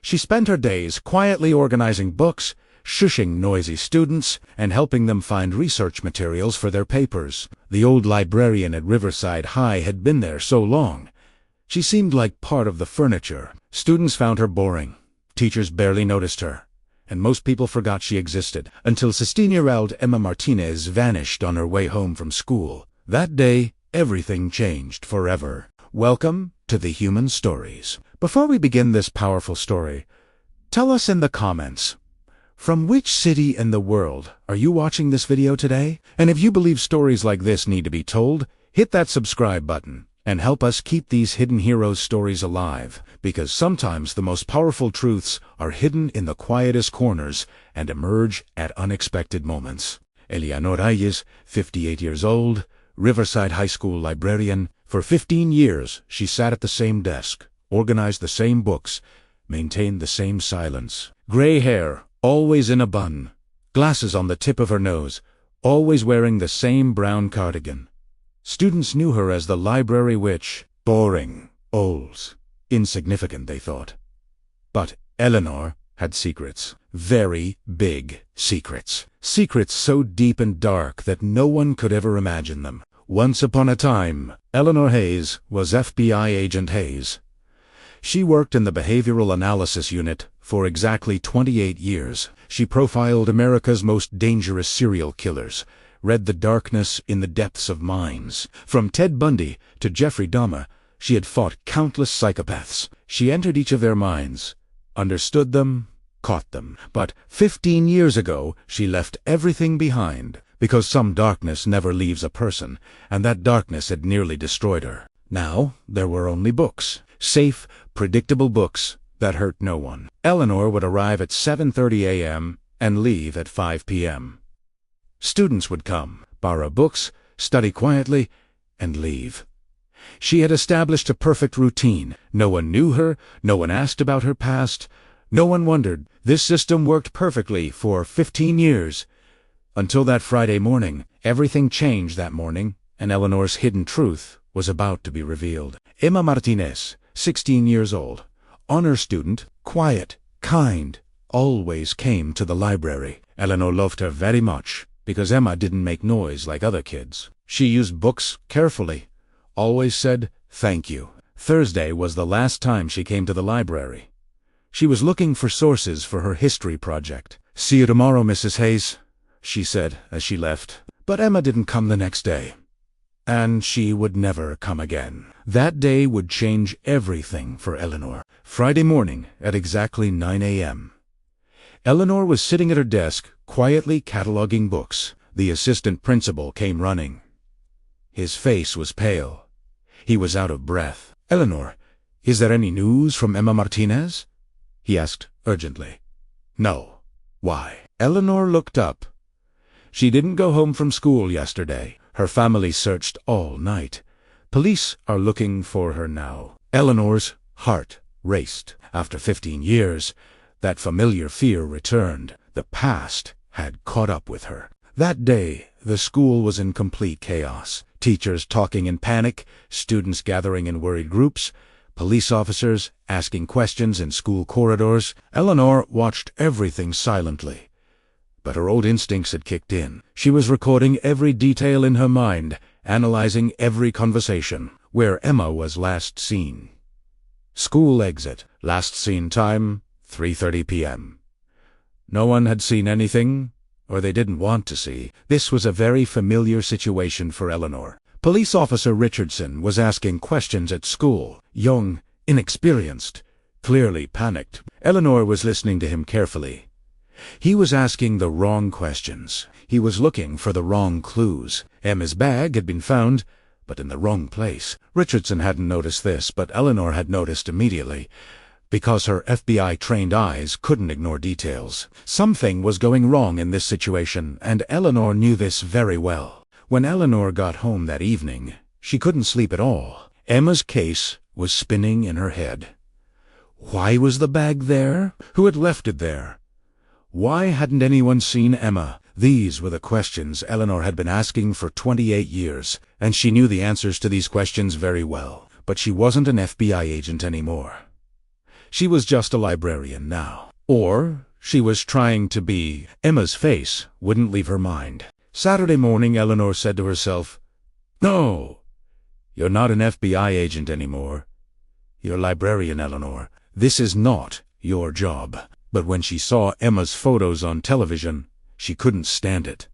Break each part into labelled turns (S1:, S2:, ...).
S1: She spent her days quietly organizing books, shushing noisy students, and helping them find research materials for their papers. The old librarian at Riverside High had been there so long. She seemed like part of the furniture. Students found her boring. Teachers barely noticed her. And most people forgot she existed, until 16-year-old Emma Martinez vanished on her way home from school. That day, everything changed forever. Welcome to the Human Stories. Before we begin this powerful story, tell us in the comments, from which city in the world are you watching this video today? And if you believe stories like this need to be told, hit that subscribe button and help us keep these hidden heroes' stories alive, because sometimes the most powerful truths are hidden in the quietest corners and emerge at unexpected moments. Eleanor Hayes, 58 years old, Riverside High School librarian. For 15 years, she sat at the same desk, organized the same books, maintained the same silence. Gray hair, always in a bun, glasses on the tip of her nose, always wearing the same brown cardigan. Students knew her as the library witch. Boring, old, insignificant, they thought. But Eleanor had secrets. Very big secrets. Secrets so deep and dark that no one could ever imagine them. Once upon a time, Eleanor Hayes was FBI Agent Hayes. She worked in the Behavioral Analysis Unit for exactly 28 years. She profiled America's most dangerous serial killers, read the darkness in the depths of minds. From Ted Bundy to Jeffrey Dahmer, she had fought countless psychopaths. She entered each of their minds, understood them, caught them. But 15 years ago, she left everything behind, because some darkness never leaves a person, and that darkness had nearly destroyed her. Now, there were only books. Safe, predictable books that hurt no one. Eleanor would arrive at 7:30 a.m. and leave at 5 p.m. Students would come, borrow books, study quietly, and leave. She had established a perfect routine. No one knew her, no one asked about her past, no one wondered. This system worked perfectly for 15 years. Until that Friday morning. Everything changed that morning, and Eleanor's hidden truth was about to be revealed. Emma Martinez, 16 years old, honor student, quiet, kind, always came to the library. Eleanor loved her very much, because Emma didn't make noise like other kids. She used books carefully, always said thank you. Thursday was the last time she came to the library. She was looking for sources for her history project. "See you tomorrow, Mrs. Hayes," she said as she left. But Emma didn't come the next day. And she would never come again. That day would change everything for Eleanor. Friday morning at exactly 9 a.m. Eleanor was sitting at her desk, quietly cataloging books. The assistant principal came running. His face was pale. He was out of breath. "Eleanor, is there any news from Emma Martinez?" he asked urgently. "No. Why?" Eleanor looked up. She didn't go home from school yesterday. Her family searched all night. Police are looking for her now. Eleanor's heart raced. After 15 years, that familiar fear returned. The past had caught up with her. That day, the school was in complete chaos. Teachers talking in panic, students gathering in worried groups, police officers asking questions in school corridors. Eleanor watched everything silently. But her old instincts had kicked in. She was recording every detail in her mind, analyzing every conversation. Where Emma was last seen. School exit. Last seen time, 3:30 p.m. No one had seen anything, or they didn't want to see. This was a very familiar situation for Eleanor. Police Officer Richardson was asking questions at school. Young, inexperienced, clearly panicked. Eleanor was listening to him carefully. He was asking the wrong questions. He was looking for the wrong clues. Emma's bag had been found, but in the wrong place. Richardson hadn't noticed this, but Eleanor had noticed immediately, because her FBI-trained eyes couldn't ignore details. Something was going wrong in this situation, and Eleanor knew this very well. When Eleanor got home that evening, she couldn't sleep at all. Emma's case was spinning in her head. Why was the bag there? Who had left it there? Why hadn't anyone seen Emma? These were the questions Eleanor had been asking for 28 years, and she knew the answers to these questions very well. But she wasn't an FBI agent anymore. She was just a librarian now. Or she was trying to be. Emma's face wouldn't leave her mind. Saturday morning, Eleanor said to herself, "No, you're not an FBI agent anymore. You're librarian, Eleanor. This is not your job." But when she saw Emma's photos on television, she couldn't stand it.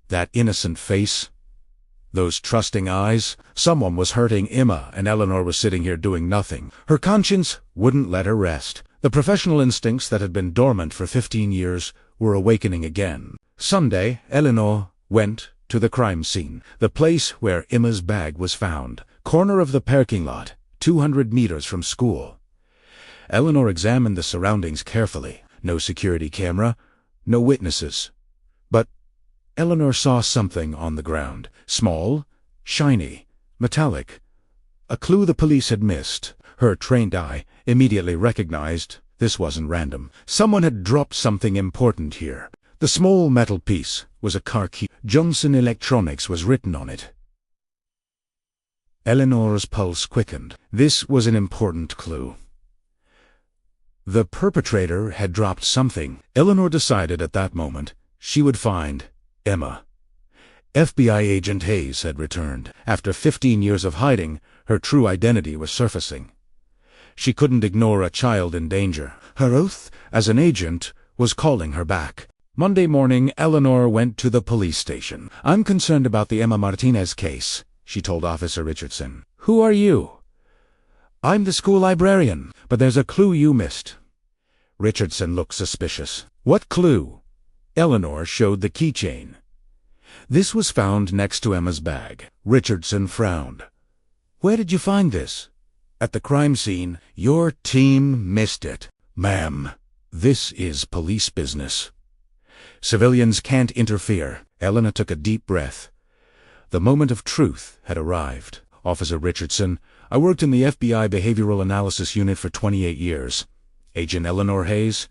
S1: That innocent face, those trusting eyes. Someone was hurting Emma, and Eleanor was sitting here doing nothing. Her conscience wouldn't let her rest. The professional instincts that had been dormant for 15 years were awakening again. Sunday, Eleanor went to the crime scene, the place where Emma's bag was found, corner of the parking lot, 200 meters from school. Eleanor examined the surroundings carefully. No security camera, no witnesses. But Eleanor saw something on the ground, small, shiny, metallic. A clue the police had missed. Her trained eye immediately recognized this wasn't random. Someone had dropped something important here. The small metal piece was a car key. Johnson Electronics was written on it. Eleanor's pulse quickened. This was an important clue. The perpetrator had dropped something. Eleanor decided at that moment she would find Emma. FBI Agent Hayes had returned. After 15 years of hiding, her true identity was surfacing. She couldn't ignore a child in danger. Her oath as an agent was calling her back. Monday morning, Eleanor went to the police station. "I'm concerned about the Emma Martinez case," she told Officer Richardson. "Who are you?" "I'm the school librarian, but there's a clue you missed." Richardson looked suspicious. "What clue?" Eleanor showed the keychain. "This was found next to Emma's bag." Richardson frowned. "Where did you find this?" "At the crime scene. Your team missed it." "Ma'am, this is police business. Civilians can't interfere." Eleanor took a deep breath. The moment of truth had arrived. "Officer Richardson, I worked in the FBI Behavioral Analysis Unit for 28 years. Agent Eleanor Hayes,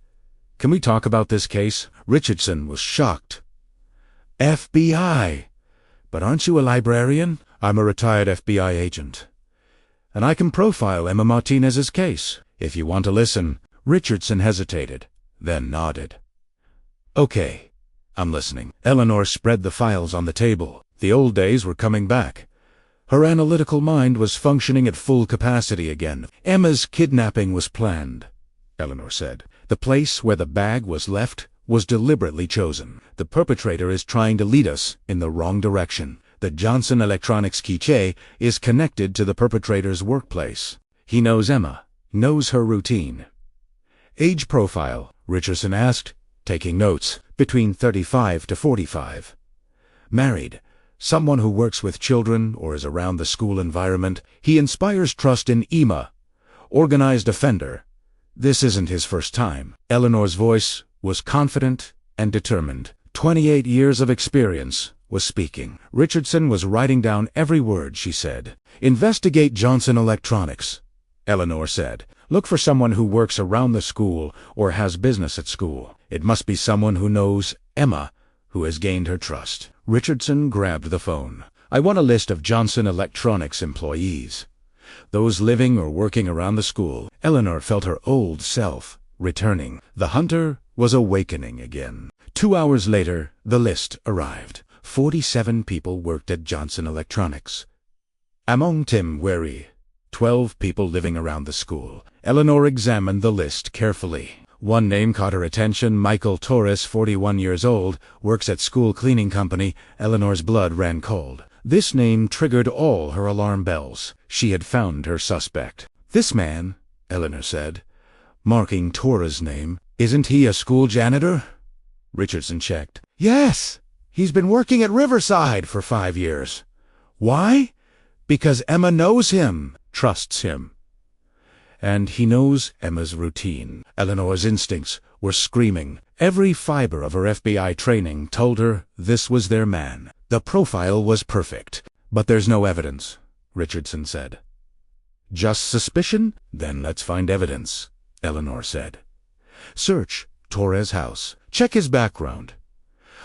S1: can we talk about this case?" Richardson was shocked. "FBI? But aren't you a librarian?" "I'm a retired FBI agent. And I can profile Emma Martinez's case, if you want to listen." Richardson hesitated, then nodded. "Okay, I'm listening." Eleanor spread the files on the table. The old days were coming back. Her analytical mind was functioning at full capacity again. "Emma's kidnapping was planned," Eleanor said. "The place where the bag was left was deliberately chosen. The perpetrator is trying to lead us in the wrong direction. The Johnson Electronics keychain is connected to the perpetrator's workplace. He knows Emma, knows her routine." "Age profile?" Richardson asked, taking notes. "Between 35 to 45. Married. Someone who works with children or is around the school environment. He inspires trust in Emma. Organized offender. This isn't his first time." Eleanor's voice was confident and determined. 28 years of experience was speaking. Richardson was writing down every word she said. "Investigate Johnson Electronics," Eleanor said. "Look for someone who works around the school or has business at school. It must be someone who knows Emma, who has gained her trust." Richardson grabbed the phone. "I want a list of Johnson Electronics employees. Those living or working around the school." Eleanor felt her old self returning. The hunter was awakening again. 2 hours later, the list arrived. 47 people worked at Johnson Electronics. Among Tim Wary, 12 people living around the school. Eleanor examined the list carefully. One name caught her attention. Michael Torres, 41 years old, works at school cleaning company. Eleanor's blood ran cold. This name triggered all her alarm bells. She had found her suspect. "This man," Eleanor said, marking Torres' name. "Isn't he a school janitor?" Richardson checked. "Yes, he's been working at Riverside for 5 years. Why? Because Emma knows him, trusts him. And he knows Emma's routine." Eleanor's instincts were screaming. Every fiber of her FBI training told her this was their man. The profile was perfect. "But there's no evidence," Richardson said. "Just suspicion? Then let's find evidence," Eleanor said. "Search Torres' house. Check his background.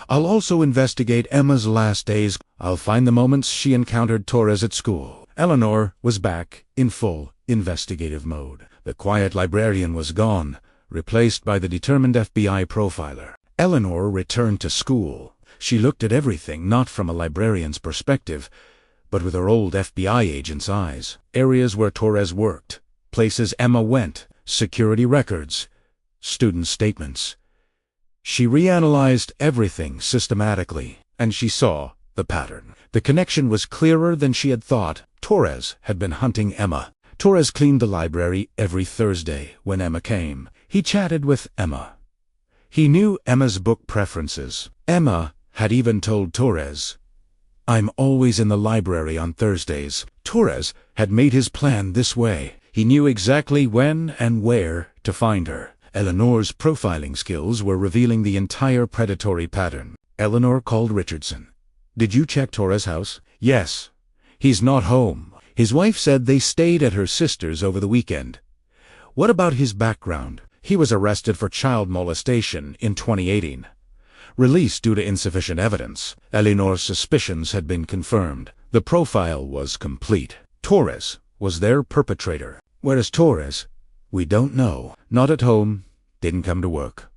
S1: I'll also investigate Emma's last days. I'll find the moments she encountered Torres at school." Eleanor was back in full investigative mode. The quiet librarian was gone, replaced by the determined FBI profiler. Eleanor returned to school. She looked at everything not from a librarian's perspective, but with her old FBI agent's eyes. Areas where Torres worked, places Emma went, security records, student statements. She reanalyzed everything systematically, and she saw the pattern. The connection was clearer than she had thought. Torres had been hunting Emma. Torres cleaned the library every Thursday when Emma came. He chatted with Emma. He knew Emma's book preferences. Emma had even told Torres, "I'm always in the library on Thursdays." Torres had made his plan this way. He knew exactly when and where to find her. Eleanor's profiling skills were revealing the entire predatory pattern. Eleanor called Richardson. "Did you check Torres' house?" "Yes. He's not home." His wife said they stayed at her sister's over the weekend. "What about his background?" "He was arrested for child molestation in 2018. Released due to insufficient evidence." Eleanor's suspicions had been confirmed. The profile was complete. Torres was their perpetrator. "Where is Torres?" "We don't know. Not at home. Didn't come to work."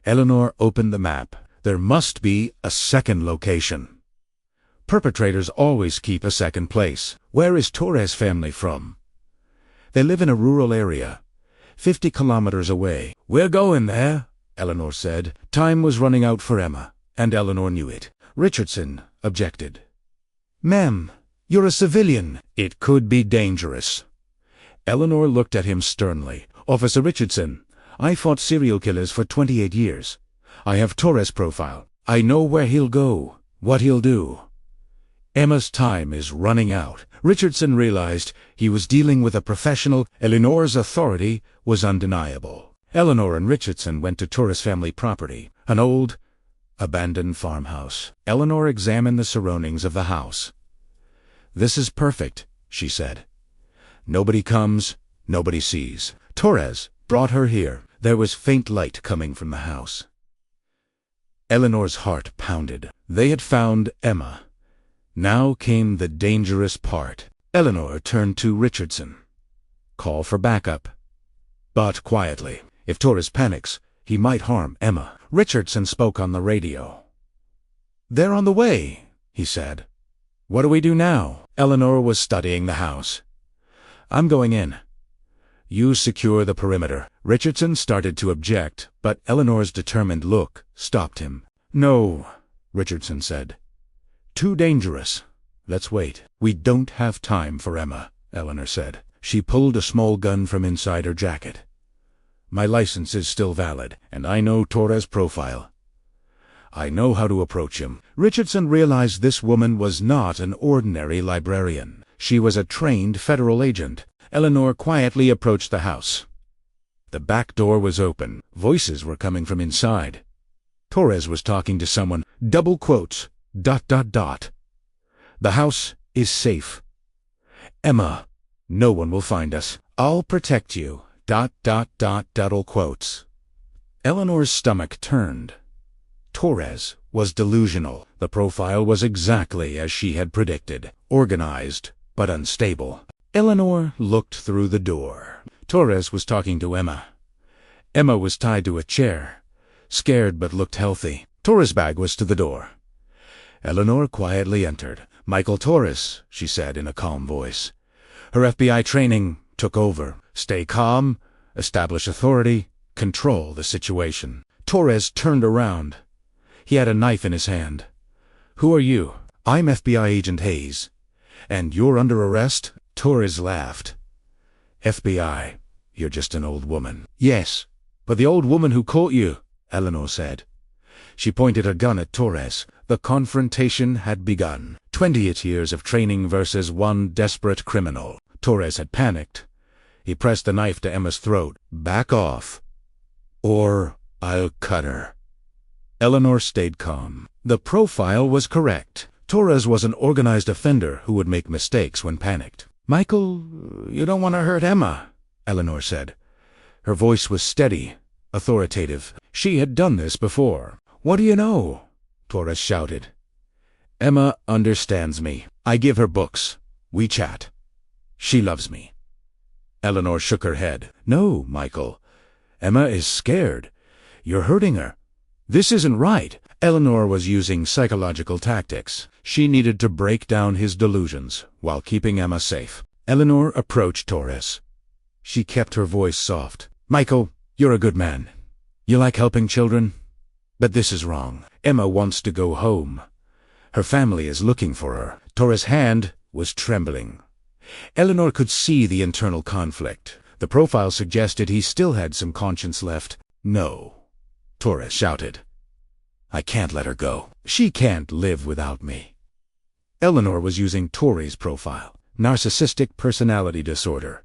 S1: Eleanor opened the map. There must be a second location. Perpetrators always keep a second place. Where is Torres' family from? "They live in a rural area, 50 kilometers away." "We're going there," Eleanor said. Time was running out for Emma, and Eleanor knew it. Richardson objected. "Ma'am, you're a civilian." "It could be dangerous." Eleanor looked at him sternly. "Officer Richardson, I fought serial killers for 28 years. I have Torres' profile. I know where he'll go, what he'll do." Emma's time is running out. Richardson realized he was dealing with a professional. Eleanor's authority was undeniable. Eleanor and Richardson went to Torres' family property, an old, abandoned farmhouse. Eleanor examined the surroundings of the house. "This is perfect," she said. "Nobody comes, nobody sees." Torres brought her here. There was faint light coming from the house. Eleanor's heart pounded. They had found Emma. Now came the dangerous part. Eleanor turned to Richardson. "Call for backup, but quietly. If Torres panics, he might harm Emma." Richardson spoke on the radio. "They're on the way," he said. "What do we do now?" Eleanor was studying the house. "I'm going in. You secure the perimeter." Richardson started to object, but Eleanor's determined look stopped him. "No," Richardson said. "Too dangerous. Let's wait." "We don't have time for Emma," Eleanor said. She pulled a small gun from inside her jacket. "My license is still valid, and I know Torres' profile. I know how to approach him." Richardson realized this woman was not an ordinary librarian. She was a trained federal agent. Eleanor quietly approached the house. The back door was open. Voices were coming from inside. Torres was talking to someone. Double quotes. ... The house is safe. Emma, no one will find us. I'll protect you. ... Double quotes. Eleanor's stomach turned. Torres was delusional. The profile was exactly as she had predicted. Organized, but unstable. Eleanor looked through the door. Torres was talking to Emma. Emma was tied to a chair, scared but looked healthy. Torres' bag was to the door. Eleanor quietly entered. "Michael Torres," she said in a calm voice. Her FBI training took over. Stay calm, establish authority, control the situation. Torres turned around. He had a knife in his hand. "Who are you?" "I'm FBI Agent Hayes." "And you're under arrest?" Torres laughed. "FBI, you're just an old woman." "Yes, but the old woman who caught you," Eleanor said. She pointed a gun at Torres. The confrontation had begun. 28 years of training versus one desperate criminal. Torres had panicked. He pressed the knife to Emma's throat. "Back off, or I'll cut her." Eleanor stayed calm. The profile was correct. Torres was an organized offender who would make mistakes when panicked. "Michael, you don't want to hurt Emma," Eleanor said. Her voice was steady, authoritative. She had done this before. "What do you know?" Torres shouted. "Emma understands me. I give her books. We chat. She loves me." Eleanor shook her head. No, Michael. Emma is scared. You're hurting her. This isn't right. Eleanor was using psychological tactics. She needed to break down his delusions while keeping Emma safe. Eleanor approached Torres. She kept her voice soft. Michael, you're a good man. You like helping children? But this is wrong. Emma wants to go home. Her family is looking for her. Torres' hand was trembling. Eleanor could see the internal conflict. The profile suggested he still had some conscience left. No, Torres shouted. I can't let her go. She can't live without me. Eleanor was using Tori's profile. Narcissistic personality disorder.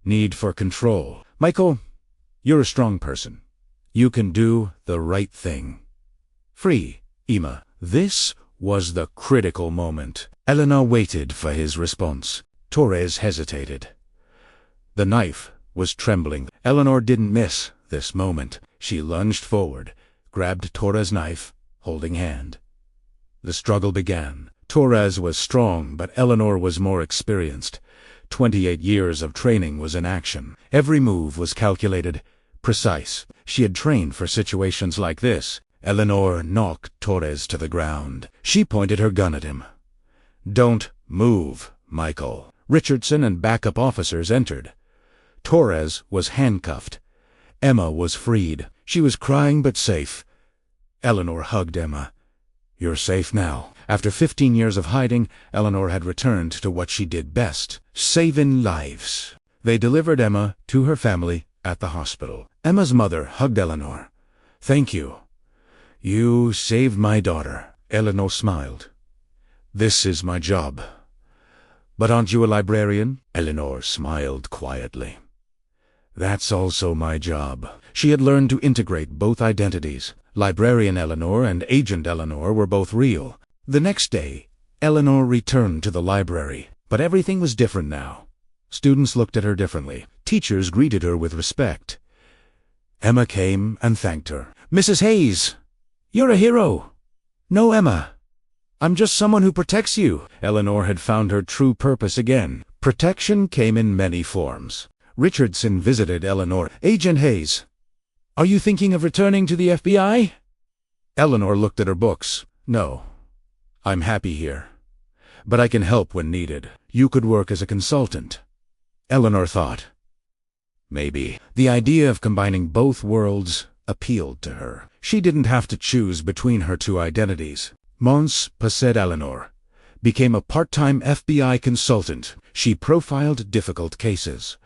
S1: Need for control. Michael, you're a strong person. You can do the right thing. Free, Emma. This was the critical moment. Eleanor waited for his response. Torres hesitated. The knife was trembling. Eleanor didn't miss this moment. She lunged forward, grabbed Torres' knife, holding hand. The struggle began. Torres was strong, but Eleanor was more experienced. 28 years of training was in action. Every move was calculated, precise. She had trained for situations like this. Eleanor knocked Torres to the ground. She pointed her gun at him. Don't move, Michael. Richardson and backup officers entered. Torres was handcuffed. Emma was freed. She was crying but safe. Eleanor hugged Emma. You're safe now. After 15 years of hiding, Eleanor had returned to what she did best, saving lives. They delivered Emma to her family at the hospital. Emma's mother hugged Eleanor. Thank you. You saved my daughter. Eleanor smiled. This is my job. But aren't you a librarian? Eleanor smiled quietly. That's also my job. She had learned to integrate both identities. Librarian Eleanor and Agent Eleanor were both real. The next day, Eleanor returned to the library, but everything was different now. Students looked at her differently. Teachers greeted her with respect. Emma came and thanked her. Mrs. Hayes, you're a hero. No, Emma. I'm just someone who protects you. Eleanor had found her true purpose again. Protection came in many forms. Richardson visited Eleanor. Agent Hayes, are you thinking of returning to the FBI? Eleanor looked at her books. No, I'm happy here. But I can help when needed. You could work as a consultant. Eleanor thought. Maybe. The idea of combining both worlds appealed to her. She didn't have to choose between her two identities. Mons possède Eleanor became a part-time FBI consultant. She profiled difficult cases.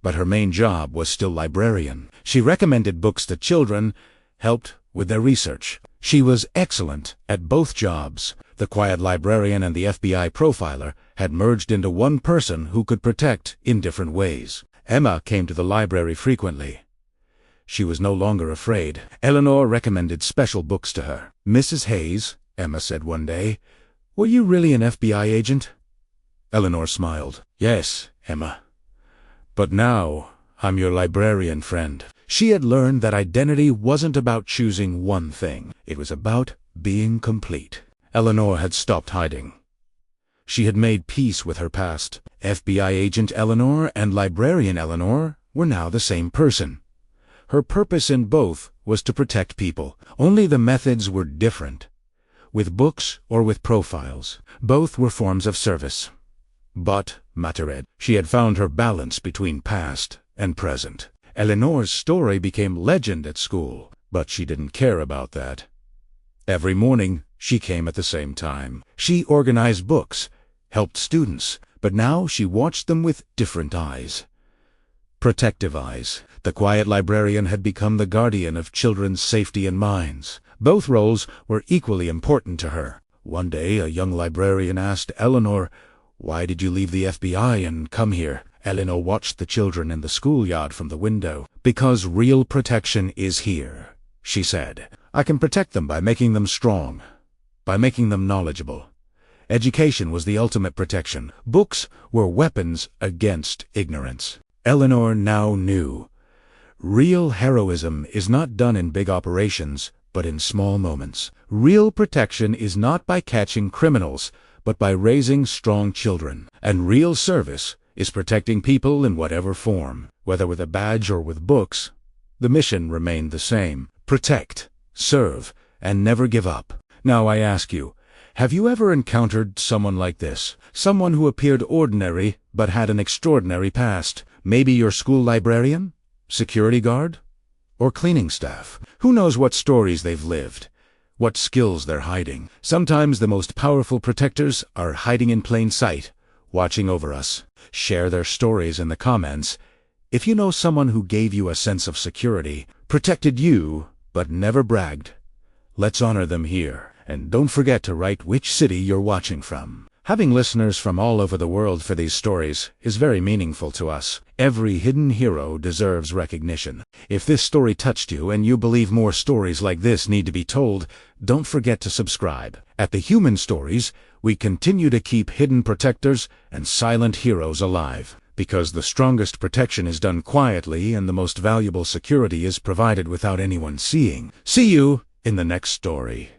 S1: But her main job was still librarian. She recommended books to children, helped with their research. She was excellent at both jobs. The quiet librarian and the FBI profiler had merged into one person who could protect in different ways. Emma came to the library frequently. She was no longer afraid. Eleanor recommended special books to her. Mrs. Hayes, Emma said one day, were you really an FBI agent? Eleanor smiled. Yes, Emma. But now, I'm your librarian friend. She had learned that identity wasn't about choosing one thing. It was about being complete. Eleanor had stopped hiding. She had made peace with her past. FBI Agent Eleanor and Librarian Eleanor were now the same person. Her purpose in both was to protect people. Only the methods were different. With books or with profiles, both were forms of service. But, Matered, she had found her balance between past and present. Eleanor's story became legend at school, but she didn't care about that. Every morning, she came at the same time. She organized books, helped students, but now she watched them with different eyes. Protective eyes. The quiet librarian had become the guardian of children's safety and minds. Both roles were equally important to her. One day, a young librarian asked Eleanor, why did you leave the FBI and come here? Eleanor watched the children in the schoolyard from the window. Because real protection is here, she said. I can protect them by making them strong, by making them knowledgeable. Education was the ultimate protection. Books were weapons against ignorance. Eleanor now knew. Real heroism is not done in big operations, but in small moments. Real protection is not by catching criminals, but by raising strong children. And real service is protecting people in whatever form, whether with a badge or with books. The mission remained the same: protect, serve, and never give up. Now I ask you, have you ever encountered someone like this? Someone who appeared ordinary but had an extraordinary past? Maybe your school librarian, security guard, or cleaning staff. Who knows what stories they've lived, what skills they're hiding. Sometimes the most powerful protectors are hiding in plain sight, watching over us. Share their stories in the comments. If you know someone who gave you a sense of security, protected you, but never bragged, let's honor them here. And don't forget to write which city you're watching from. Having listeners from all over the world for these stories is very meaningful to us. Every hidden hero deserves recognition. If this story touched you and you believe more stories like this need to be told, don't forget to subscribe. At The Human Stories, we continue to keep hidden protectors and silent heroes alive, because the strongest protection is done quietly and the most valuable security is provided without anyone seeing. See you in the next story.